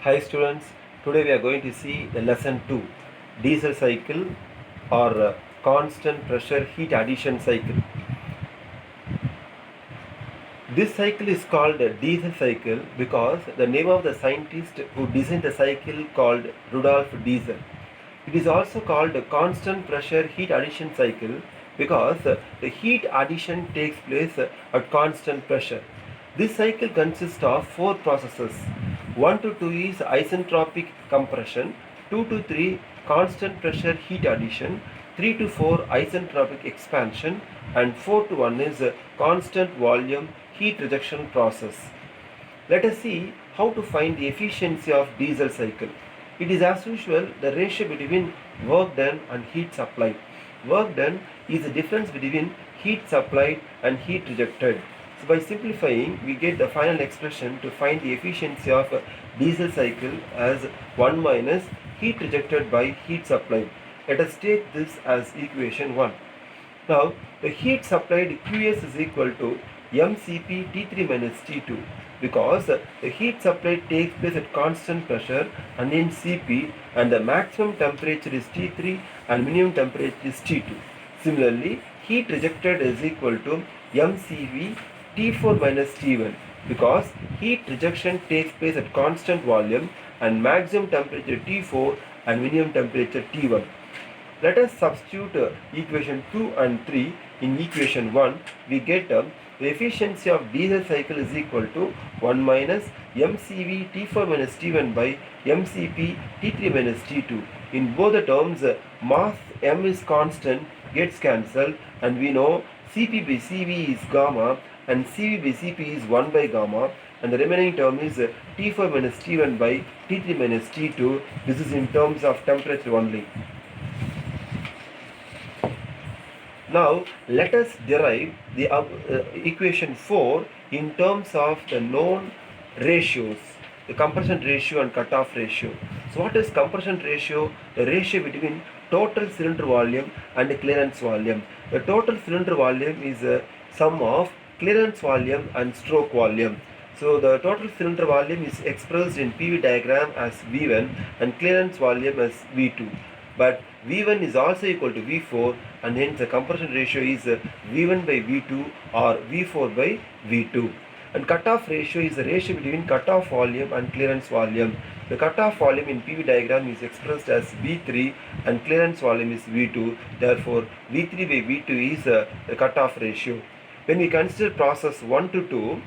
Hi students, today we are going to see the lesson 2, diesel cycle or constant pressure heat addition cycle. This cycle is called a diesel cycle because the name of the scientist who designed the cycle called Rudolf Diesel. It is also called a constant pressure heat addition cycle because the heat addition takes place at constant pressure. This cycle consists of four processes. 1 to 2 is isentropic compression, 2 to 3 constant pressure heat addition, 3 to 4 isentropic expansion, and 4 to 1 is constant volume heat rejection process. Let us see how to find the efficiency of diesel cycle. It is as usual the ratio between work done and heat supplied. Work done is the difference between heat supplied and heat rejected. So by simplifying, we get the final expression to find the efficiency of a diesel cycle as 1 minus heat rejected by heat supplied. Let us take this as equation 1. Now, the heat supplied Qs is equal to mCp T3 minus T2 because the heat supplied takes place at constant pressure and in Cp, and the maximum temperature is T3 and minimum temperature is T2. Similarly, heat rejected is equal to mCv T4 minus T1 because heat rejection takes place at constant volume and maximum temperature T4 and minimum temperature T1. Let us substitute equation 2 and 3 in equation 1. We get the efficiency of diesel cycle is equal to 1 minus mCv T4 minus T1 by mCp T3 minus T2. In both the terms, mass m is constant, gets cancelled, and we know Cp by Cv is gamma and Cv by Cp is 1 by gamma, and the remaining term is T4 minus T1 by T3 minus T2. This is in terms of temperature only. Now let us derive the equation 4 in terms of the known ratios, the compression ratio and cutoff ratio. So what is compression ratio? The ratio between total cylinder volume and clearance volume. The total cylinder volume is a sum of clearance volume and stroke volume. So the total cylinder volume is expressed in PV diagram as V1 and clearance volume as V2. But V1 is also equal to V4, and hence the compression ratio is V1 by V2 or V4 by V2. And cutoff ratio is the ratio between cutoff volume and clearance volume. The cutoff volume in PV diagram is expressed as V3 and clearance volume is V2. Therefore, V3 by V2 is the cutoff ratio. When we consider process 1 to 2,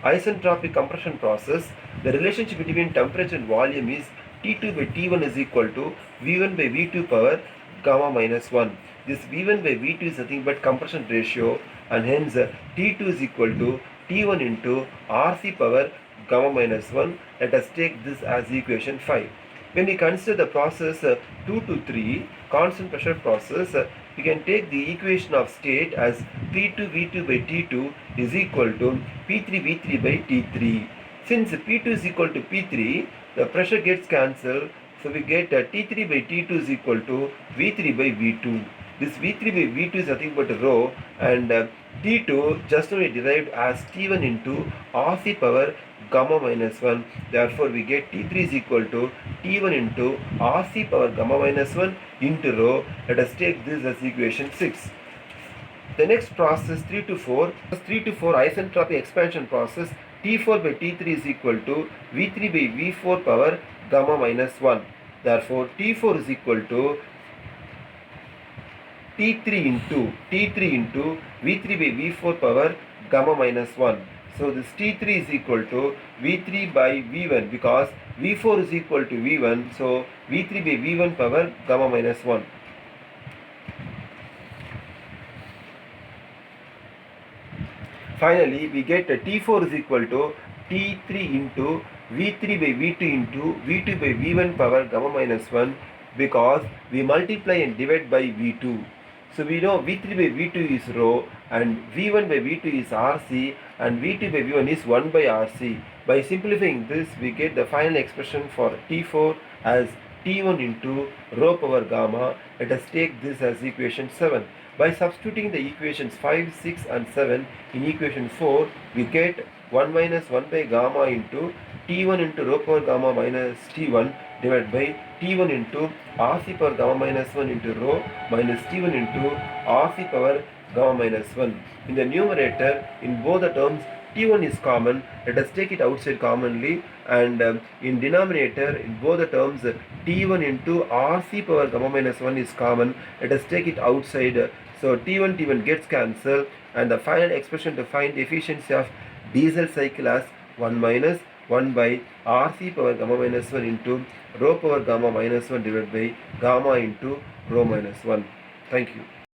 isentropic compression process, the relationship between temperature and volume is T2 by T1 is equal to V1 by V2 power gamma minus 1. This V1 by V2 is nothing but compression ratio, and hence T2 is equal to T1 into RC power gamma minus 1. Let us take this as equation 5. When we consider the process 2 to 3 constant pressure process, we can take the equation of state as P2 V2 by T2 is equal to P3 V3 by T3. Since P2 is equal to P3, the pressure gets cancelled, so we get T3 by T2 is equal to V3 by V2. This V3 by V2 is nothing but rho, and T2 just now we derived as T1 into RC power gamma minus 1. Therefore, we get T3 is equal to T1 into RC power gamma minus 1 into rho. Let us take this as equation 6. The next process 3 to 4 isentropic expansion process, T4 by T3 is equal to V3 by V4 power gamma minus 1. Therefore, T4 is equal to T3 into V3 by V4 power gamma minus 1. So this T3 is equal to V3 by V1 because V4 is equal to V1. So V3 by V1 power gamma minus 1. Finally, we get T4 is equal to T3 into V3 by V2 into V2 by V1 power gamma minus 1 because we multiply and divide by V2. So we know V3 by V2 is rho and V1 by V2 is RC and V2 by V1 is 1 by RC. By simplifying this, we get the final expression for T4 as T1 into rho power gamma. Let us take this as equation 7. By substituting the equations 5, 6 and 7 in equation 4, we get 1 minus 1 by gamma into T1 into rho power gamma minus T1 divided by T1 into RC power gamma minus 1 into rho minus T1 into RC power gamma minus 1. In the numerator, in both the terms, T1 is common. Let us take it outside commonly, and in denominator, in both the terms, T1 into RC power gamma minus 1 is common. Let us take it outside. So T1 gets cancelled, and the final expression to find the efficiency of diesel cycle as 1 minus 1 by RC power gamma minus 1 into rho power gamma minus 1 divided by gamma into rho minus 1. Thank you.